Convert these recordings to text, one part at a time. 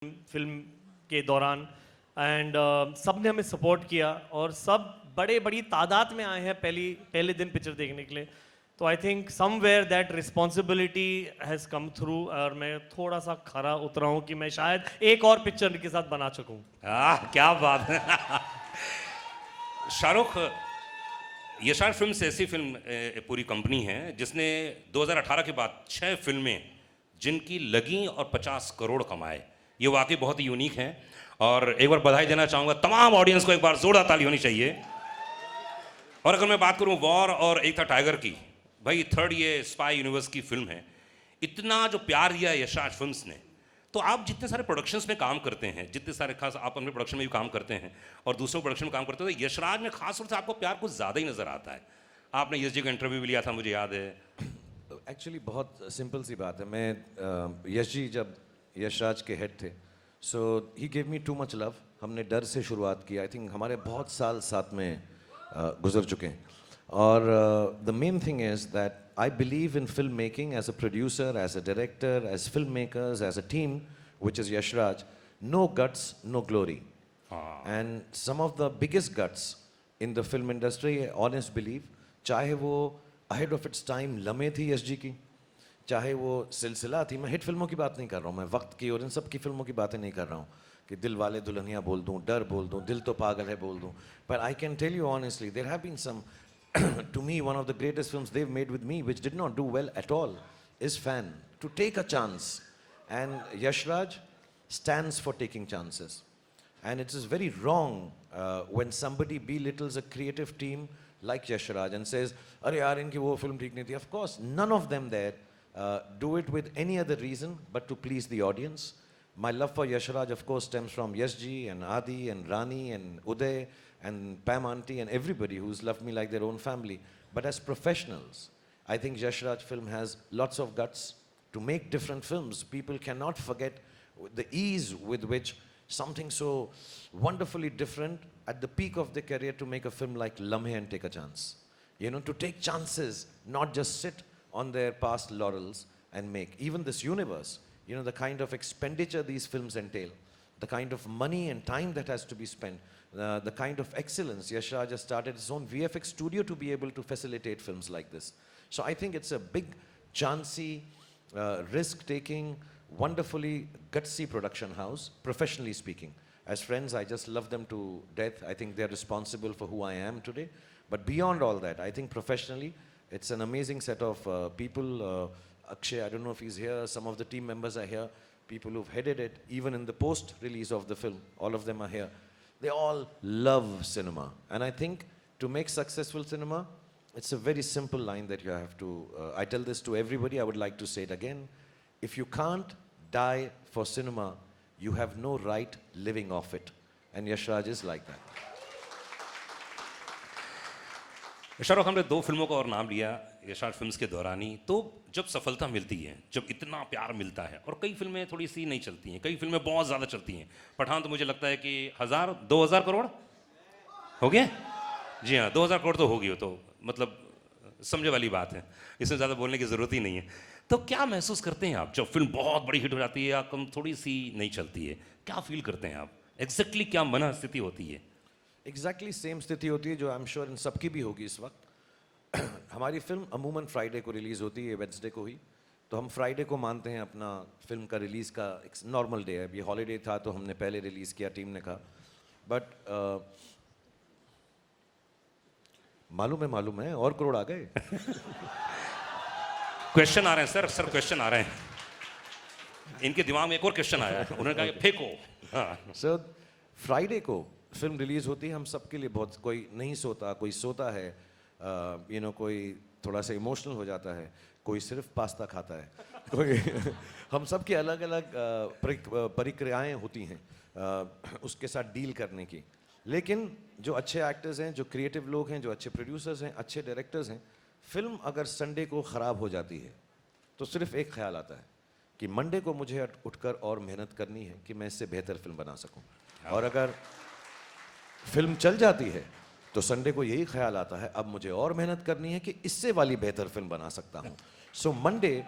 Film के दौरान and सब ने हमें सपोर्ट किया और सब बड़ी तादाद में आए हैं पहले दिन पिक्चर देखने के लिए। तो I think somewhere that responsibility has come through और मैं थोड़ा सा खरा उतरा हूँ कि मैं शायद एक और पिक्चर के साथ बना सकूँ। क्या बात है। शाहरुख, यशराज फिल्म्स ऐसी फिल्म पूरी कंपनी है जिसने 2018 के बाद 6 फिल्में जिनकी लगी और 50 करोड़ कमाए। ये वाकई बहुत ही यूनिक है और एक बार बधाई देना चाहूँगा तमाम ऑडियंस को, एक बार जोरदार ताली होनी चाहिए। और अगर मैं बात करूँ वॉर और एक था टाइगर की, भाई थर्ड ये स्पाई यूनिवर्स की फिल्म है। इतना जो प्यार दिया यशराज फिल्म्स ने, तो आप जितने सारे प्रोडक्शंस में काम करते हैं, जितने सारे खास आप अपने प्रोडक्शन में भी काम करते हैं और दूसरों प्रोडक्शन में काम करते हैं, तो यशराज में खास तौर से आपको प्यार कुछ ज़्यादा ही नज़र आता है। आपने यश जी का इंटरव्यू भी लिया था, मुझे याद है। एक्चुअली बहुत सिंपल सी बात है। मैं यश जी जब यशराज के हेड थे, so he gave me too much love. हमने डर से शुरुआत की। आई थिंक हमारे बहुत साल साथ में गुजर चुके हैं और the main thing is that I believe in film making as a producer, as a director, as film makers, as a team which is Yashraj, no guts, no glory. And some of the biggest guts in the film industry, honest believe, चाहे वो ahead of its time लम्हे थी यश जी की, चाहे वो सिलसिला थी। मैं हिट फिल्मों की बात नहीं कर रहा हूँ, मैं वक्त की और इन सब की फिल्मों की बातें नहीं कर रहा हूँ कि दिल वाले दुल्हनिया बोल दूँ, डर बोल दूँ, दिल तो पागल है बोल दूँ। But I can tell you honestly, there have been some, to me, one of the greatest films they've made with me, which did not do well at all, is Fan. To take a chance. And Yashraj stands for taking chances. And it is very wrong when somebody belittles a creative team like Yashraj and says, "Arey yaar, inki wo film theek nahi thi." Of course, none of them there do it with any other reason but to please the audience. My love for Yashraj, of course, stems from Yash ji and Adi and Rani and Uday and Pam Aunty and everybody who's loved me like their own family. But as professionals, I think Yashraj film has lots of guts to make different films. People cannot forget the ease with which something so wonderfully different at the peak of their career to make a film like Lamhe and take a chance. You know, to take chances, not just sit on their past laurels and make. Even this universe, you know, the kind of expenditure these films entail, the kind of money and time that has to be spent, the kind of excellence. Yashraj has started his own VFX studio to be able to facilitate films like this. So I think it's a big, chancy, risk-taking, wonderfully gutsy production house, professionally speaking. As friends, I just love them to death. I think they're responsible for who I am today. But beyond all that, I think professionally, it's an amazing set of people. Akshay, I don't know if he's here. Some of the team members are here. People who've headed it, even in the post-release of the film, all of them are here. They all love cinema. And I think to make successful cinema, it's a very simple line that you have to, I tell this to everybody, I would like to say it again. If you can't die for cinema, you have no right living off it. And Yashraj is like that. Shahrukh, हमने 2 फिल्मों का और नाम लिया Yashraj films के दौरान ही। तो जब सफलता मिलती है, जब इतना प्यार मिलता है, और कई फिल्में थोड़ी सी नहीं चलती हैं, कई फिल्में बहुत ज़्यादा चलती हैं। पठान तो मुझे लगता है कि 2000 करोड़ हो गया। जी हाँ, 2000 करोड़ तो होगी, तो मतलब समझे वाली बात है, इसमें ज़्यादा बोलने की ज़रूरत ही नहीं है। तो क्या महसूस करते हैं आप जब फिल्म बहुत बड़ी हिट हो जाती है या कम थोड़ी सी नहीं चलती है? क्या फील करते हैं आप? एग्जैक्टली क्या मन स्थिति होती है? एग्जैक्टली सेम स्थिति होती है जो आई एम श्योर इन सबकी भी होगी इस वक्त। हमारी फिल्म अमूमन फ्राइडे को रिलीज़ होती है, वेडनेसडे को ही, तो हम फ्राइडे को मानते हैं अपना फिल्म का रिलीज़ का एक नॉर्मल डे है। अभी हॉलीडे था तो हमने पहले रिलीज़ किया, टीम ने कहा। बट मालूम है और करोड़ आ गए। क्वेश्चन आ रहे हैं सर क्वेश्चन आ रहे हैं। इनके दिमाग में एक और क्वेश्चन आया है, उन्होंने कहा कि फेंको। सर फ्राइडे को फिल्म रिलीज़ होती है, हम सबके लिए बहुत, कोई नहीं सोता, कोई सोता है, यू नो, कोई थोड़ा सा इमोशनल हो जाता है, कोई सिर्फ पास्ता खाता है, कोई हम सब की अलग अलग प्रक्रियाएं होती हैं उसके साथ डील करने की। लेकिन जो अच्छे एक्टर्स हैं, जो क्रिएटिव लोग हैं, जो अच्छे प्रोड्यूसर्स हैं, अच्छे डायरेक्टर्स हैं, फिल्म अगर संडे को ख़राब हो जाती है तो सिर्फ एक ख्याल आता है कि मंडे को मुझे उठकर और मेहनत करनी है कि मैं इससे बेहतर फिल्म बना सकूं। और अगर फिल्म चल जाती है तो संडे को यही ख्याल आता है अब मुझे और मेहनत करनी है कि इससे वाली बेहतर फिल्म बना सकता हूं। So Monday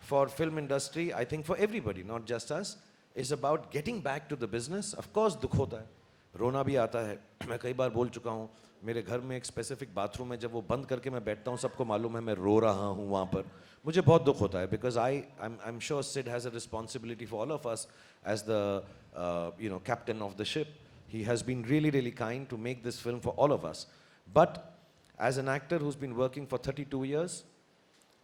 for film industry, I think for everybody, not just us, is about getting back to the business. Of course दुख होता है, रोना भी आता है. मैं कई बार बोल चुका हूँ, मेरे घर में एक स्पेसिफिक बाथरूम है, जब वो बंद करके मैं बैठता हूँ सबको मालूम है मैं रो रहा हूँ वहाँ पर. मुझे बहुत दुख होता है because I'm sure Sid has a responsibility for all of us as the captain of the ship. He has been really kind to make this film for all of us. But as an actor who's been working for 32 years,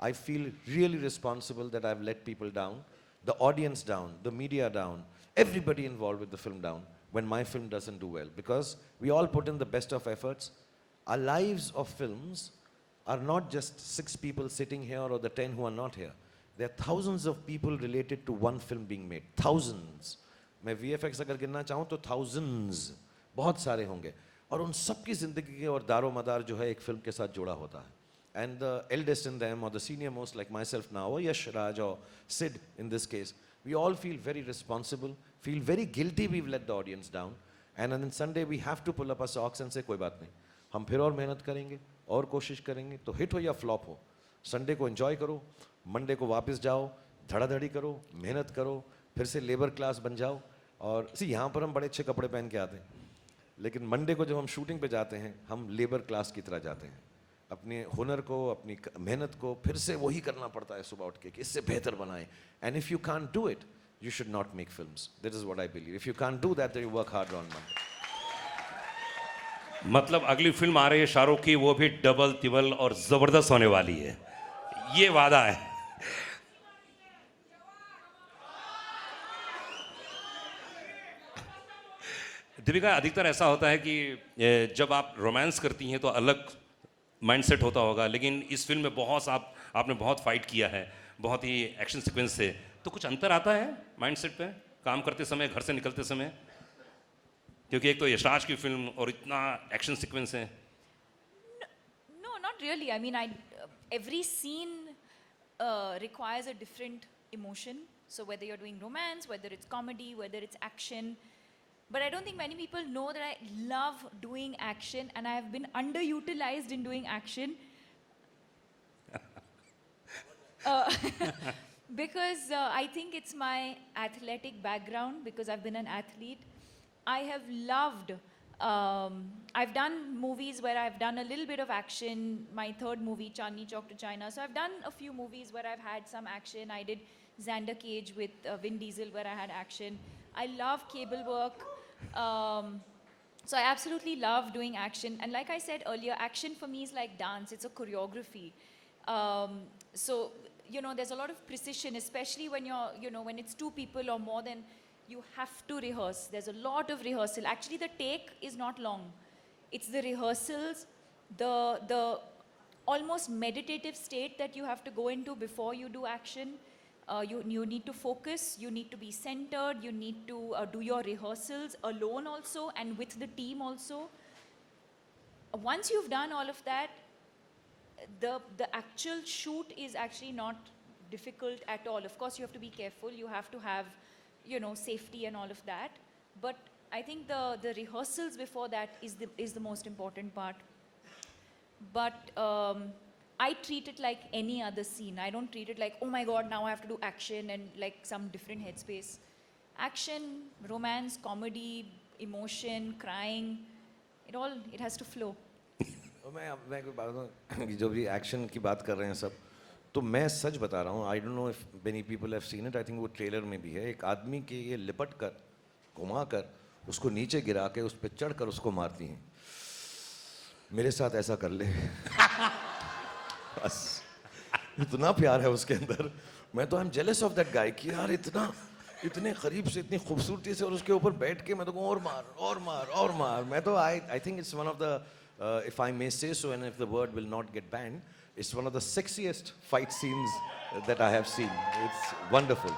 I feel really responsible that I've let people down, the audience down, the media down, everybody involved with the film down when my film doesn't do well. Because we all put in the best of efforts. Our lives of films are not just 6 people sitting here or the 10 who are not here. There are thousands of people related to one film being made. Thousands. मैं VFX अगर गिनना चाहूँ तो thousands, बहुत सारे होंगे. और उन सबकी ज़िंदगी के और दारो मदार जो है एक फिल्म के साथ जुड़ा होता है. And the eldest in them or the senior most like myself now or Yash Raj or Sid in this case, we all feel very responsible, feel very guilty we've let the audience down. And on Sunday we have to pull up our socks and say कोई बात नहीं, हम फिर और मेहनत करेंगे और कोशिश करेंगे. तो हिट हो या फ्लॉप हो, संडे को एंजॉय करो, मंडे को वापस जाओ, धड़ाधड़ी करो, मेहनत करो, फिर से लेबर क्लास बन जाओ. और यहाँ पर हम बड़े अच्छे कपड़े पहन के आते हैं, लेकिन मंडे को जब हम शूटिंग पे जाते हैं हम लेबर क्लास की तरह जाते हैं. अपने हुनर को, अपनी मेहनत को फिर से वही करना पड़ता है सुबह उठ के कि इससे बेहतर बनाएं. And if you can't do it you should not make films. That is what I believe. If you can't do that, then you work harder on Monday. मतलब अगली फिल्म आ रही है शाहरुख की, वो भी डबल तिबल और जबरदस्त होने वाली है, ये वादा है. दीपिका, अधिकतर ऐसा होता है कि जब आप रोमांस करती हैं तो अलग माइंडसेट होता होगा, लेकिन इस फिल्म में आपने बहुत फाइट किया है, बहुत ही एक्शन सीक्वेंस से, तो कुछ अंतर आता है माइंडसेट पे काम करते समय, घर से निकलते समय? क्योंकि एक तो यशराज की फिल्म और इतना एक्शन सीक्वेंस है. No, not really. I mean, every scene requires a different emotion. So whether you're doing romance, whether it's comedy, whether it's action. But I don't think many people know that I love doing action and I have been underutilized in doing action. Because I think it's my athletic background, because I've been an athlete. I have loved, I've done movies where I've done a little bit of action. My third movie, Chandni Chowk to China. So I've done a few movies where I've had some action. I did Xander Cage with Vin Diesel where I had action. I love cable work. So I absolutely love doing action. And like I said earlier, action for me is like dance. It's a choreography. So, you know, there's a lot of precision, especially when you're, you know, when it's 2 people or more, then you have to rehearse. There's a lot of rehearsal. Actually, the take is not long. It's the rehearsals, the almost meditative state that you have to go into before you do action. You need to focus, you need to be centered, you need to do your rehearsals alone also and with the team also. Once you've done all of that, the actual shoot is actually not difficult at all. Of course, you have to be careful. You have to have, you know, safety and all of that. But I think the rehearsals before that is the most important part. But I treat it like any other scene. I don't treat it like, oh my God, now I have to do action and like some different headspace. Action, romance, comedy, emotion, crying, it has to flow. मैं कोई बात बताऊं, जो भी action की बात कर रहे हैं सब, तो मैं सच बता रहा हूँ. I don't know if many people have seen it. I think वो ट्रेलर में भी है. एक आदमी के ये लिपट कर, घुमा कर, उसको नीचे गिरा के उस पर चढ़ कर उसको मारती हैं. मेरे साथ ऐसा कर ले. बस इतना प्यार है उसके अंदर. मैं तो I am jealous of that guy कि यार इतने करीब से, इतनी खूबसूरती से, और उसके ऊपर बैठ के मैं तो कहूँ और मार और मार और मार. मैं तो I think it's one of the if I may say so, and if the word will not get banned, it's one of the sexiest fight scenes that I have seen. It's wonderful.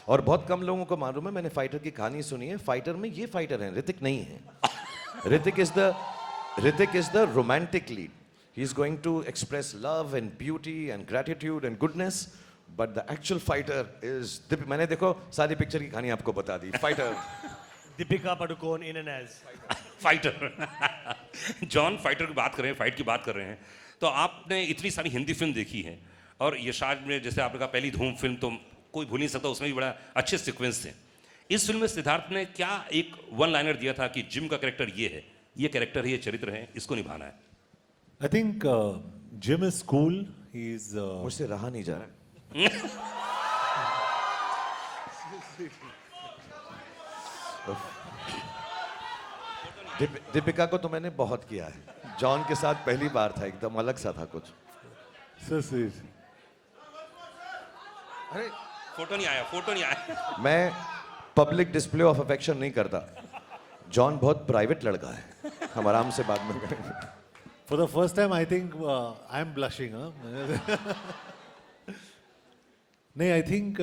और बहुत कम लोगों को मालूम है, मैंने fighter की कहानी सुनी है. फाइटर में ये फाइटर हैं, ऋतिक नहीं है. Hrithik is the romantic lead. He's going to express love and beauty and gratitude and goodness, but the actual fighter is मैंने देखो सारी पिक्चर की कहानी आपको बता दी. Fighter. Deepika Padukone in and as fighter. John, fighter की बात कर रहे हैं, फाइट की बात कर रहे हैं, तो आपने इतनी सारी हिंदी फिल्म देखी है, और यशराज में जैसे आपने कहा पहली धूम फिल्म तो कोई भूल नहीं सकता, उसमें भी बड़ा अच्छे सीक्वेंस थे. इस फिल्म में सिद्धार्थ ने क्या एक वन लाइनर दिया था कि जिम का कैरेक्टर ये है, ये कैरेक्टर है, ये चरित्र है, इसको निभाना है? I think Jim is cool. He's मुझसे रहा नहीं जा रहा। दीपिका को तो मैंने बहुत किया है, जॉन के साथ पहली बार था, एकदम अलग सा था कुछ। so sweet. अरे फोटो नहीं आया, फोटो नहीं आया। मैं पब्लिक डिस्प्ले ऑफ अफेक्शन नहीं करता, जॉन बहुत प्राइवेट लड़का है, हम आराम से बात में करेंगे। For the first time, I think I'm blushing. Huh? No, I think.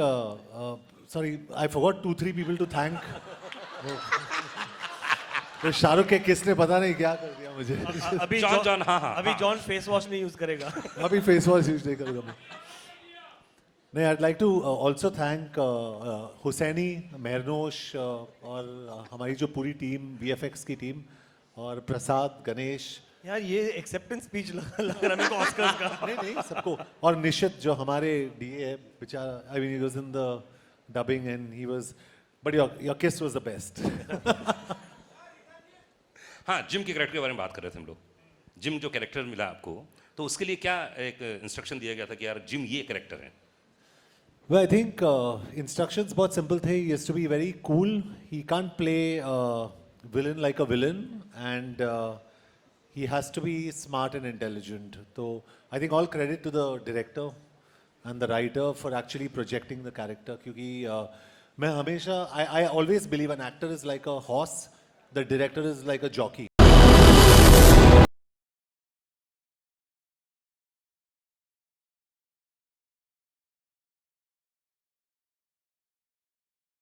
Sorry, I forgot 2-3 people to thank. तो शाहरुख के किसने पता नहीं क्या कर दिया मुझे। अभी जॉन, हाँ। अभी जॉन फेस वॉश नहीं यूज करेगा। अभी फेस वॉश यूज नहीं करूँगा मैं। नहीं, I'd like to also thank Husaini, मेहरनोश और हमारी जो पूरी टीम, VFX की टीम, और प्रसाद, गणेश। यार ये एक्सेप्टेंस स्पीच लग रहा है मेरे को ऑस्कर्स का। नहीं सबको, और निशित जो हमारे DA है बेचारा, I mean he was in the dubbing and he was, but your kiss was the best. हाँ, जिम के कैरेक्टर के बारे में बात कर रहे थे हम लोग। जिम जो कैरेक्टर मिला आपको, तो उसके लिए क्या एक इंस्ट्रक्शन दिया गया था कि यार जिम ये कैरेक्टर है? Well, I think instructions बहुत simple थे. He has to be very cool. He can't play villain like a villain, and he has to be smart and intelligent. So I think all credit to the director and the writer for actually projecting the character. क्योंकि मैं हमेशा I always believe an actor is like a horse, the director is like a jockey.